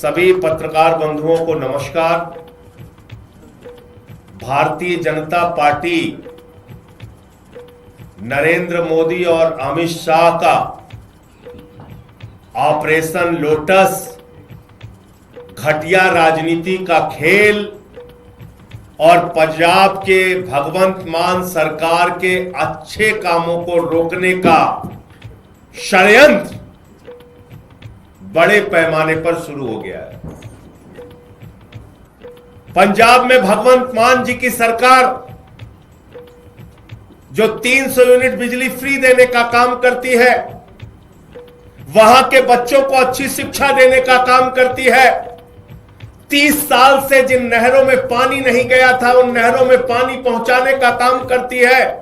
सभी पत्रकार बंधुओं को नमस्कार। भारतीय जनता पार्टी नरेंद्र मोदी और अमित शाह का ऑपरेशन लोटस घटिया राजनीति का खेल और पंजाब के भगवंत मान सरकार के अच्छे कामों को रोकने का षड्यंत्र बड़े पैमाने पर शुरू हो गया है। पंजाब में भगवंत मान जी की सरकार जो 300 यूनिट बिजली फ्री देने का काम करती है, वहां के बच्चों को अच्छी शिक्षा देने का काम करती है, 30 साल से जिन नहरों में पानी नहीं गया था उन नहरों में पानी पहुंचाने का काम करती है,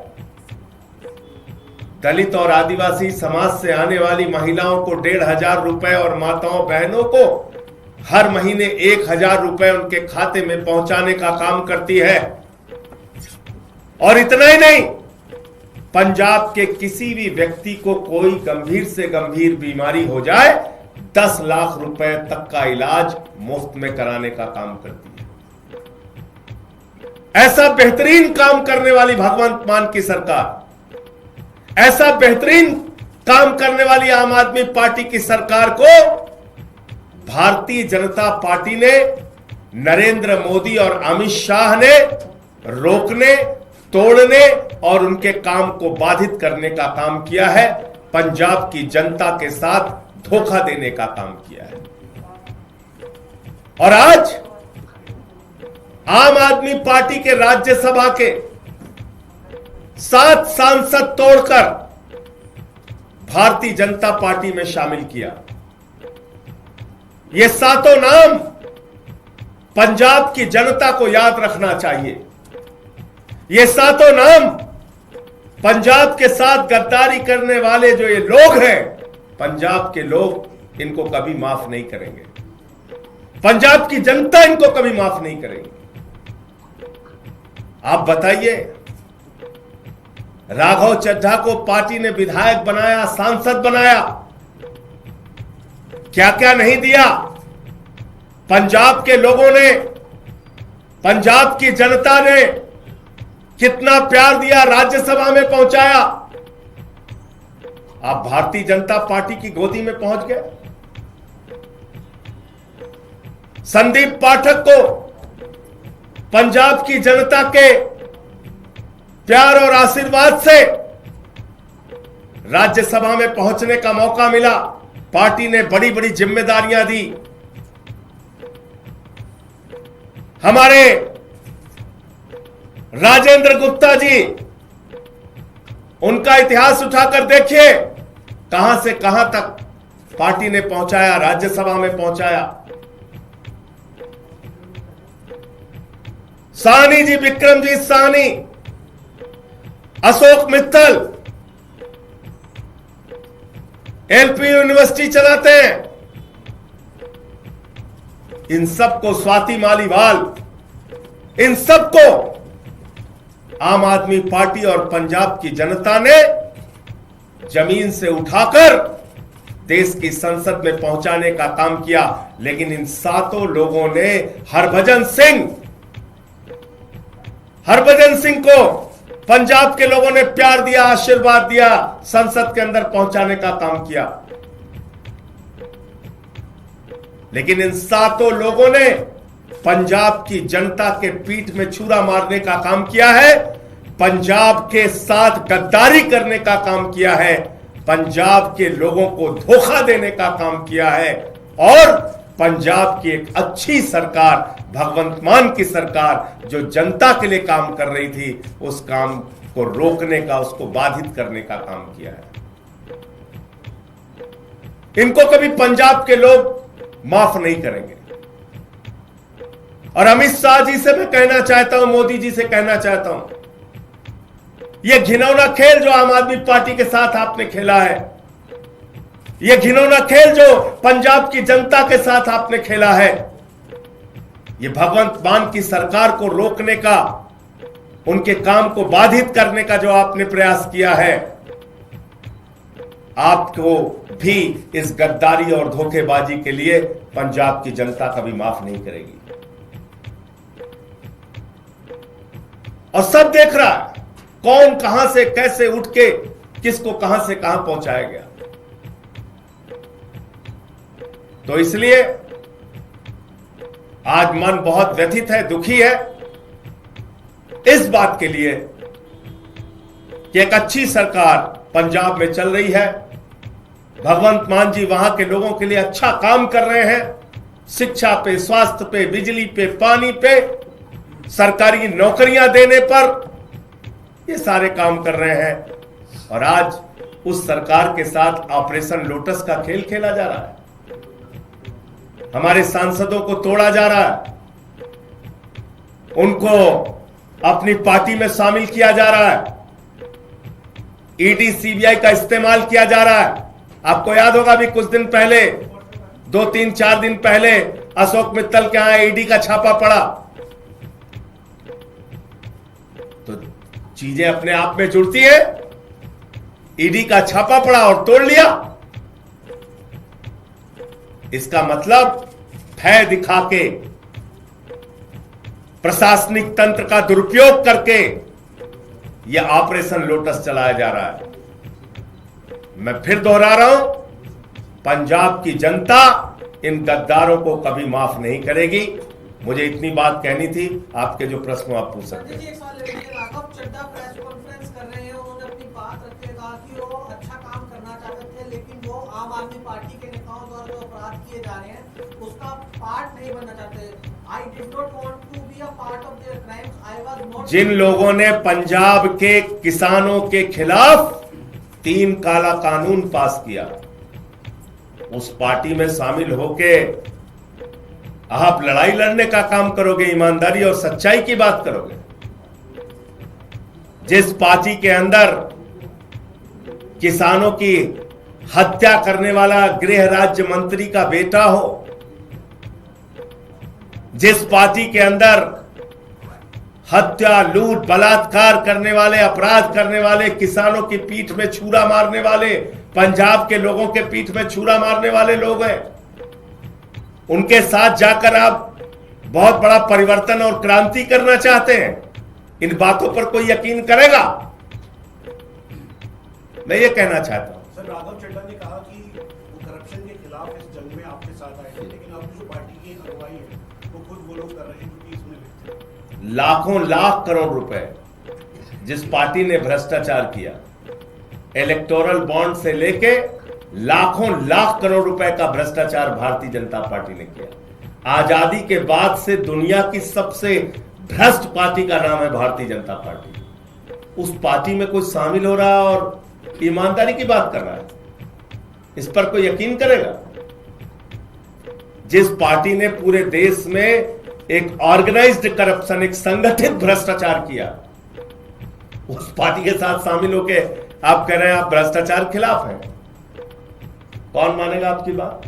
दलित और आदिवासी समाज से आने वाली महिलाओं को 1,500 रुपए और माताओं बहनों को हर महीने 1,000 रुपए उनके खाते में पहुंचाने का काम करती है। और इतना ही नहीं, पंजाब के किसी भी व्यक्ति को कोई गंभीर से गंभीर बीमारी हो जाए 10 लाख रुपए तक का इलाज मुफ्त में कराने का काम करती है। ऐसा बेहतरीन काम करने वाली भगवंत मान की सरकार, ऐसा बेहतरीन काम करने वाली आम आदमी पार्टी की सरकार को भारतीय जनता पार्टी ने, नरेंद्र मोदी और अमित शाह ने रोकने, तोड़ने और उनके काम को बाधित करने का काम किया है। पंजाब की जनता के साथ धोखा देने का काम किया है। और आज आम आदमी पार्टी के राज्यसभा के 7 सांसद तोड़कर भारतीय जनता पार्टी में शामिल किया। ये 7 नाम पंजाब की जनता को याद रखना चाहिए। ये 7 नाम पंजाब के साथ गद्दारी करने वाले जो ये लोग हैं, पंजाब के लोग इनको कभी माफ नहीं करेंगे। पंजाब की जनता इनको कभी माफ नहीं करेगी। आप बताइए, राघव चड्ढा को पार्टी ने विधायक बनाया, सांसद बनाया, क्या क्या नहीं दिया। पंजाब के लोगों ने, पंजाब की जनता ने कितना प्यार दिया, राज्यसभा में पहुंचाया। आप भारतीय जनता पार्टी की गोदी में पहुंच गए। संदीप पाठक को पंजाब की जनता के प्यार और आशीर्वाद से राज्यसभा में पहुंचने का मौका मिला। पार्टी ने बड़ी बड़ी जिम्मेदारियां दी। हमारे राजेंद्र गुप्ता जी, उनका इतिहास उठाकर देखिए, कहां से कहां तक पार्टी ने पहुंचाया, राज्यसभा में पहुंचाया। साहनी जी, विक्रमजीत साहनी, अशोक मित्तल एलपी यूनिवर्सिटी चलाते हैं। इन सबको, स्वाति मालीवाल, इन सबको आम आदमी पार्टी और पंजाब की जनता ने जमीन से उठाकर देश की संसद में पहुंचाने का काम किया। लेकिन इन 7 लोगों ने हरभजन सिंह को पंजाब के लोगों ने प्यार दिया, आशीर्वाद दिया, संसद के अंदर पहुंचाने का काम किया। लेकिन इन 7 लोगों ने पंजाब की जनता के पीठ में छुरा मारने का काम किया है, पंजाब के साथ गद्दारी करने का काम किया है, पंजाब के लोगों को धोखा देने का काम किया है और पंजाब की एक अच्छी सरकार, भगवंत मान की सरकार जो जनता के लिए काम कर रही थी, उस काम को रोकने का, उसको बाधित करने का काम किया है। इनको कभी पंजाब के लोग माफ नहीं करेंगे। और अमित शाह जी से मैं कहना चाहता हूं, मोदी जी से कहना चाहता हूं, यह घिनौना खेल जो आम आदमी पार्टी के साथ आपने खेला है, यह घिनौना खेल जो पंजाब की जनता के साथ आपने खेला है, यह भगवंत मान की सरकार को रोकने का, उनके काम को बाधित करने का जो आपने प्रयास किया है, आपको भी इस गद्दारी और धोखेबाजी के लिए पंजाब की जनता कभी माफ नहीं करेगी। और सब देख रहा है कौन कहां से कैसे उठ के किसको कहां से कहां पहुंचाया गया। तो इसलिए आज मन बहुत व्यथित है, दुखी है इस बात के लिए कि एक अच्छी सरकार पंजाब में चल रही है। भगवंत मान जी वहां के लोगों के लिए अच्छा काम कर रहे हैं, शिक्षा पे, स्वास्थ्य पे, बिजली पे, पानी पे, सरकारी नौकरियां देने पर, ये सारे काम कर रहे हैं। और आज उस सरकार के साथ ऑपरेशन लोटस का खेल खेला जा रहा है, हमारे सांसदों को तोड़ा जा रहा है, उनको अपनी पार्टी में शामिल किया जा रहा है, ईडी सीबीआई का इस्तेमाल किया जा रहा है। आपको याद होगा भी कुछ दिन पहले, 2-3-4 दिन पहले अशोक मित्तल के यहां ईडी का छापा पड़ा। तो चीजें अपने आप में जुड़ती है। ईडी का छापा पड़ा और तोड़ लिया, इसका मतलब भय दिखा के, प्रशासनिक तंत्र का दुरुपयोग करके यह ऑपरेशन लोटस चलाया जा रहा है। मैं फिर दोहरा रहा हूं, पंजाब की जनता इन गद्दारों को कभी माफ नहीं करेगी। मुझे इतनी बात कहनी थी। आपके जो प्रश्न आप पूछ सकते हैं। राघव चड्ढा प्रेस कॉन्फ्रेंस कर रहे हैं, उन्होंने अपनी बात रखते हुए कहा कि वो अच्छा काम करना चाहते थे, लेकिन वो आम आदमी पार्टी के नेताओं द्वारा जो अपराध किए जा रहे हैं उसका पार्ट नहीं बनना चाहते। I did not want to be a part of their crimes. I was not. जिन लोगों ने पंजाब के किसानों के खिलाफ 3 काला कानून पास किया, उस पार्टी में शामिल होके आप लड़ाई लड़ने का काम करोगे, ईमानदारी और सच्चाई की बात करोगे। जिस पार्टी के अंदर किसानों की हत्या करने वाला गृह राज्य मंत्री का बेटा हो, जिस पार्टी के अंदर हत्या, लूट, बलात्कार करने वाले, अपराध करने वाले, किसानों की पीठ में छुरा मारने वाले, पंजाब के लोगों के पीठ में छुरा मारने वाले लोग हैं, उनके साथ जाकर आप बहुत बड़ा परिवर्तन और क्रांति करना चाहते हैं। इन बातों पर कोई यकीन करेगा? मैं ये कहना चाहता हूं। सर, राघव चड्ढा ने कहा कि वो करप्शन के खिलाफ इस जंग में आपके साथ आए थे, लेकिन अब जो पार्टी की अगुवाई है वो खुद वो लोग कर रहे हैं क्योंकि इसमें लाखों लाख करोड़ रुपए जिस पार्टी ने भ्रष्टाचार किया, इलेक्टोरल बॉन्ड से लेके लाखों लाख करोड़ रुपए का भ्रष्टाचार भारतीय जनता पार्टी ने किया। आजादी के बाद से दुनिया की सबसे भ्रष्ट पार्टी का नाम है भारतीय जनता पार्टी। उस पार्टी में कोई शामिल हो रहा और ईमानदारी की बात कर रहा है, इस पर कोई यकीन करेगा? जिस पार्टी ने पूरे देश में एक ऑर्गेनाइज्ड करप्शन, एक संगठित भ्रष्टाचार किया, उस पार्टी के साथ शामिल होके आप कह रहे हैं आप भ्रष्टाचार खिलाफ हैं। कौन मानेगा आपकी बात?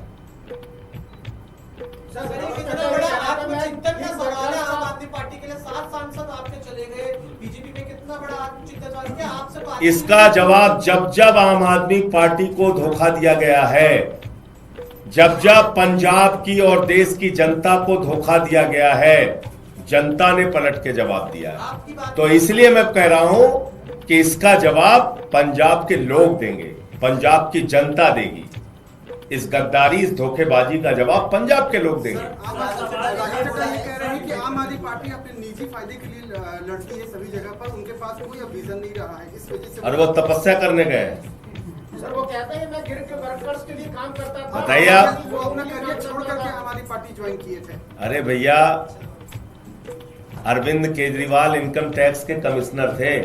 कितना बड़ा आत्मचिंतन का सवाल है। आम आदमी पार्टी के लिए 7 सांसद आपके चले गए, बीजेपी में कितना बड़ा आत्मचिंतन सवाल है आपसे। इसका जवाब जब जब आम आदमी पार्टी को धोखा दिया गया है, जब जब पंजाब की और देश की जनता को धोखा दिया गया है, जनता ने पलट के जवाब दिया है। तो इसलिए मैं कह रहा हूं कि इसका जवाब पंजाब के लोग देंगे, पंजाब की जनता देगी। इस गद्दारी, इस धोखेबाजी का जवाब पंजाब के लोग देंगे। कह रहे हैं कि आम आदमी पार्टी अपने निजी फायदे के लिए लड़ती है सभी जगह पर, उनके पास कोई विजन नहीं रहा है, इस वजह से। और वो तपस्या करने गए हैं। सर, वो कहते हैं मैं गिर के वर्कर्स के लिए काम करता था। बताइए आप। वो अपना करियर छोड़ करके आम आदमी पार्टी ज्वाइन किए थे। अरे भैया, अरविंद केजरीवाल इनकम टैक्स के कमिश्नर थे।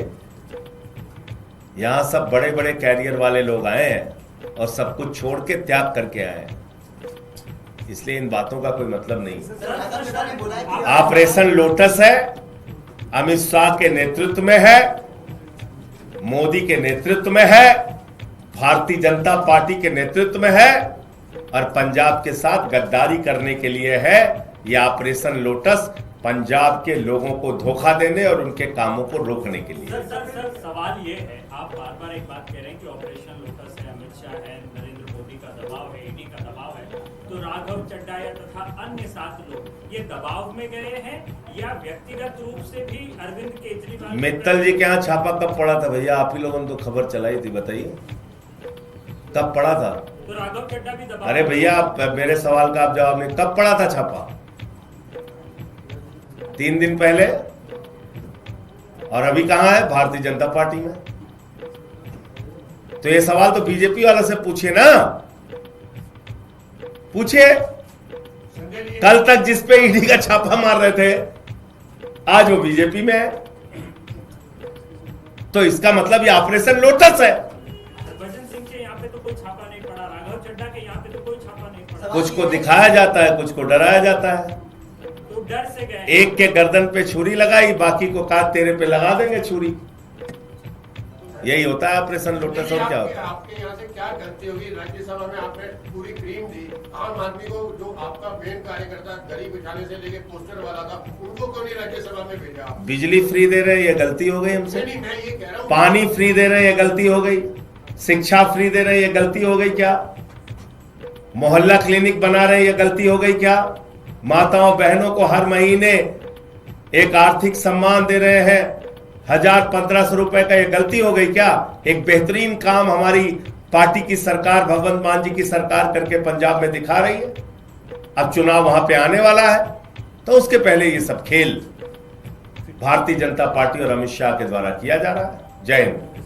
यहां सब बड़े बड़े कैरियर वाले लोग आए हैं और सब कुछ छोड़ के त्याग करके आए हैं, इसलिए इन बातों का कोई मतलब नहीं। ऑपरेशन लोटस है, अमित शाह के नेतृत्व में है, मोदी के नेतृत्व में है, भारतीय जनता पार्टी के नेतृत्व में है, और पंजाब के साथ गद्दारी करने के लिए है। यह ऑपरेशन लोटस पंजाब के लोगों को धोखा देने और उनके कामों को रोकने के लिए। सर सवाल ये है, आप बार बार एक बात कह रहे हैं कि ऑपरेशन लोटस है, अमित शाह है, नरेंद्र मोदी का दबाव है, ईडी का दबाव है, तो राघव चड्डा या तथा अन्य 7 लोग ये दबाव में गए हैं या व्यक्तिगत रूप से भी अरविंद केजरीवाल? मित्तल जी के यहाँ छापा कब पड़ा था भैया? आप ही लोगों ने तो खबर चलाई थी, बताइए कब पड़ा था? तो राघव चड्डा भी दबाव? अरे भैया आप मेरे सवाल का आप जवाब नहीं, कब पड़ा था छापा? 3 दिन पहले। और अभी कहां है? भारतीय जनता पार्टी में। तो ये सवाल तो बीजेपी वाला से पूछिए ना, पूछिए। कल तक जिस पे ईडी का छापा मार रहे थे आज वो बीजेपी में है, तो इसका मतलब ये ऑपरेशन लोटस है। हरभजन सिंह के यहाँ पे तो कोई छापा नहीं पड़ा, राघव चड्डा के यहाँ पे तो कोई छापा नहीं पड़ा। कुछ को दिखाया जाता है, कुछ को डराया जाता है। तो डर से गए, एक के गर्दन पे छुरी लगाई, बाकी को कहा तेरे पे लगा देंगे छुरी। यही होता है ऑपरेशन लोटस। और क्या होता है? आपके यहाँ से क्या गलती होगी? राज्यसभा में आपने पूरी क्रीम दी, आम आदमी को जो आपका मेन कार्यकर्ता गरीब बिठाने से लेके पोस्टर वाला था, उनको क्यों नहीं राज्यसभा में भेजा? बिजली फ्री दे रहे हैं, ये गलती हो गई हमसे। नहीं, मैं ये कह रहा हूँ, पानी फ्री दे रहे हैं, ये गलती हो गई। शिक्षा फ्री दे रहे हैं, ये गलती हो गई क्या? मोहल्ला क्लिनिक बना रहे हैं, ये गलती हो गई क्या? माताओं बहनों को हर महीने एक आर्थिक सम्मान दे रहे हैं 1000-1500 रुपए का, ये गलती हो गई क्या? एक बेहतरीन काम हमारी पार्टी की सरकार, भगवंत मान जी की सरकार करके पंजाब में दिखा रही है। अब चुनाव वहां पे आने वाला है, तो उसके पहले ये सब खेल भारतीय जनता पार्टी और अमित शाह के द्वारा किया जा रहा है। जय हिंद।